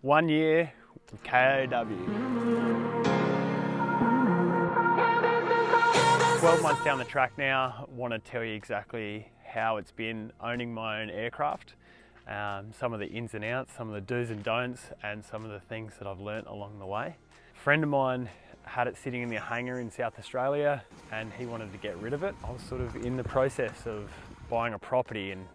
1 year with KOW. 12 months down the track now, I want to tell you exactly how it's been owning my own aircraft, some of the ins and outs, some of the do's and don'ts, and some of the things that I've learnt along the way. A friend of mine had it sitting in the hangar in South Australia and he wanted to get rid of it. I was sort of in the process of buying a property and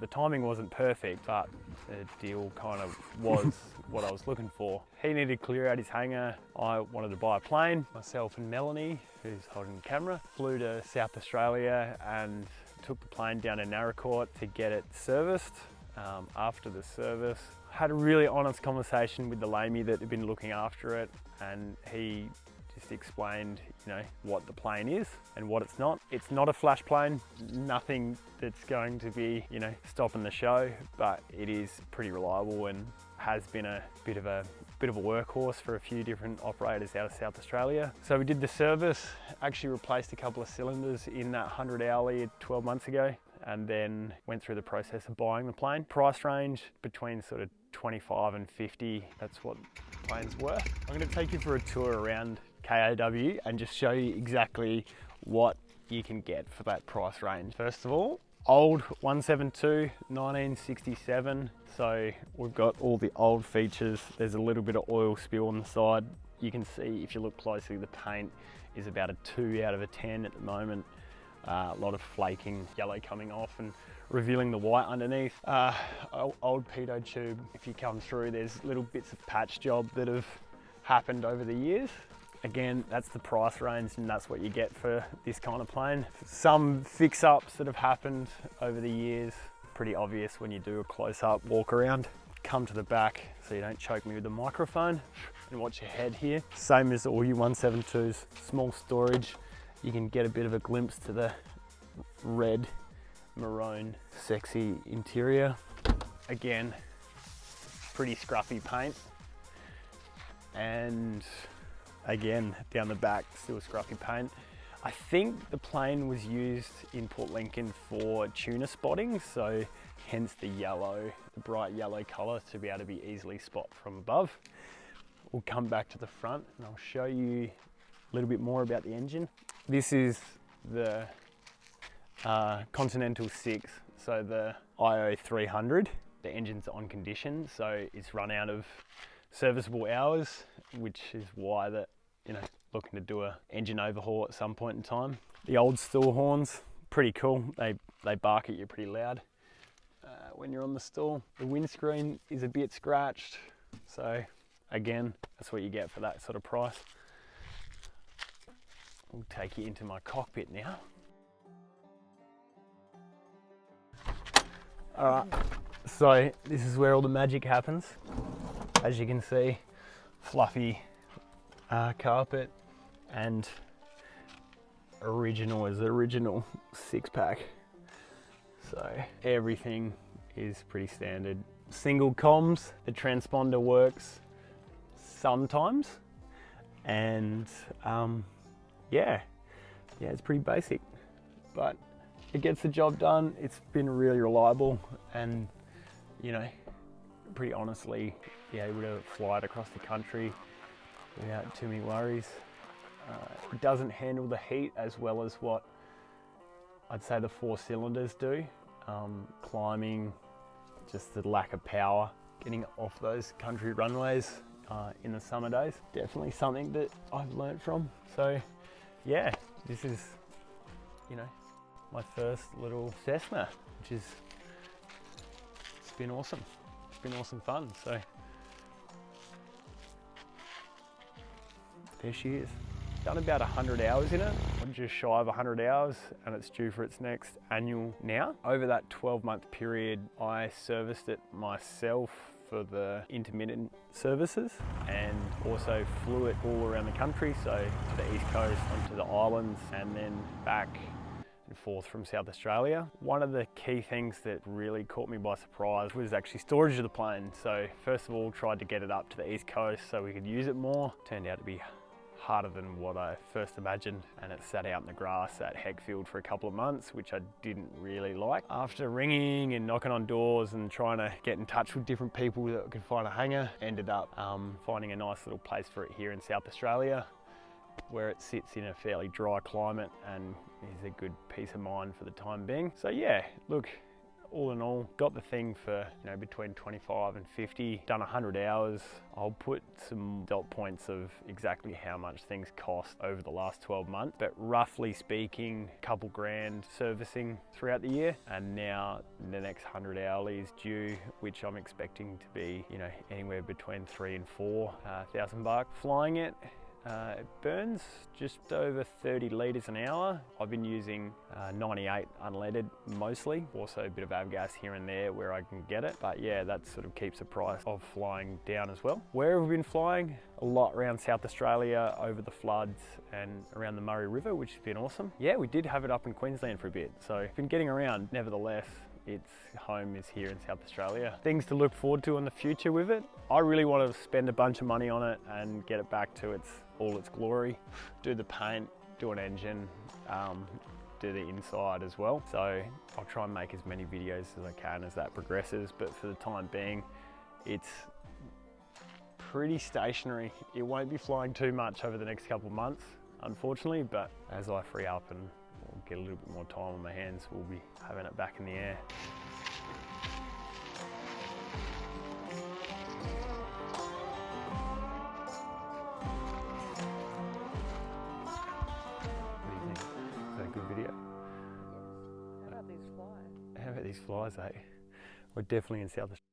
the timing wasn't perfect, but the deal kind of was what I was looking for. He needed to clear out his hangar. I wanted to buy a plane. Myself and Melanie, who's holding the camera, flew to South Australia and took the plane down to Naracoorte to get it serviced. After the service, had a really honest conversation with the lamey that had been looking after it, and he just explained, what the plane is and what it's not. It's not a flash plane, nothing that's going to be, stopping the show, but it is pretty reliable and has been a bit of a workhorse for a few different operators out of South Australia. So we did the service, actually replaced a couple of cylinders in that 100 hourly 12 months ago, and then went through the process of buying the plane. Price range between sort of 25 and 50, that's what the plane's worth. I'm gonna take you for a tour around KOW and just show you exactly what you can get for that price range. First of all, old 172, 1967. So we've got all the old features. There's a little bit of oil spill on the side. You can see if you look closely, the paint is about a 2 out of a 10 at the moment. A lot of flaking, yellow coming off and revealing the white underneath. Old pitot tube, if you come through, there's little bits of patch job that have happened over the years. Again, that's the price range and that's what you get for this kind of plane. Some fix-ups that have happened over the years, pretty obvious when you do a close-up walk around. Come to the back so you don't choke me with the microphone, and watch your head here. Same as all your 172s, small storage. You can get a bit of a glimpse to the red, maroon, sexy interior. Again, pretty scruffy paint. And again, down the back, still scruffy paint. I think the plane was used in Port Lincoln for tuna spotting, so hence the yellow, the bright yellow colour to be able to be easily spot from above. We'll come back to the front and I'll show you a little bit more about the engine. This is the Continental 6, so the IO 300. The engine's on condition, so it's run out of serviceable hours, which is why that, looking to do a engine overhaul at some point in time. The old stall horns, pretty cool. They bark at you pretty loud when you're on the stall. The windscreen is a bit scratched, so again, that's what you get for that sort of price. We'll take you into my cockpit now. All right, so this is where all the magic happens. As you can see, fluffy carpet and original six-pack. So everything is pretty standard. Single comms, the transponder works sometimes, and yeah, it's pretty basic, but it gets the job done. It's been really reliable, and pretty honestly, be able to fly it across the country without too many worries. It doesn't handle the heat as well as what I'd say the 4 cylinders do. Climbing, just the lack of power, getting off those country runways in the summer days. Definitely something that I've learnt from. So yeah, this is, my first little Cessna, it's been awesome. It's been awesome fun. So there she is. Done about 100 hours in it. I'm just shy of 100 hours and it's due for its next annual now. Over that 12-month period, I serviced it myself for the intermittent services and also flew it all around the country, so to the East Coast, onto the islands, and then back and forth from South Australia. One of the key things that really caught me by surprise was actually storage of the plane. So first of all, tried to get it up to the East Coast so we could use it more. Turned out to be harder than what I first imagined, and it sat out in the grass at Heckfield for a couple of months, which I didn't really like. After ringing and knocking on doors and trying to get in touch with different people that could find a hanger, ended up finding a nice little place for it here in South Australia, where it sits in a fairly dry climate and is a good peace of mind for the time being. So yeah, look, all in all, got the thing for, you know, between 25 and 50, done 100 hours. I'll put some dot points of exactly how much things cost over the last 12 months, but roughly speaking, a couple grand servicing throughout the year. And now the next 100 hourly is due, which I'm expecting to be, you know, anywhere between 3,000 and 4,000 bucks. Flying it, it burns just over 30 litres an hour. I've been using 98 unleaded mostly, also a bit of avgas here and there where I can get it. But yeah, that sort of keeps the price of flying down as well. Where have we been flying? A lot around South Australia over the floods and around the Murray River, which has been awesome. Yeah, we did have it up in Queensland for a bit, so been getting around. Nevertheless, its home is here in South Australia. Things to look forward to in the future with it. I really want to spend a bunch of money on it and get it back to all its glory. Do the paint, do an engine, do the inside as well. So I'll try and make as many videos as I can as that progresses, but for the time being, it's pretty stationary. It won't be flying too much over the next couple of months, unfortunately, but as I free up and get a little bit more time on my hands, we'll be having it back in the air. What do you think? Is that a good video? How about these flies? How about these flies, eh? We're definitely in South Australia.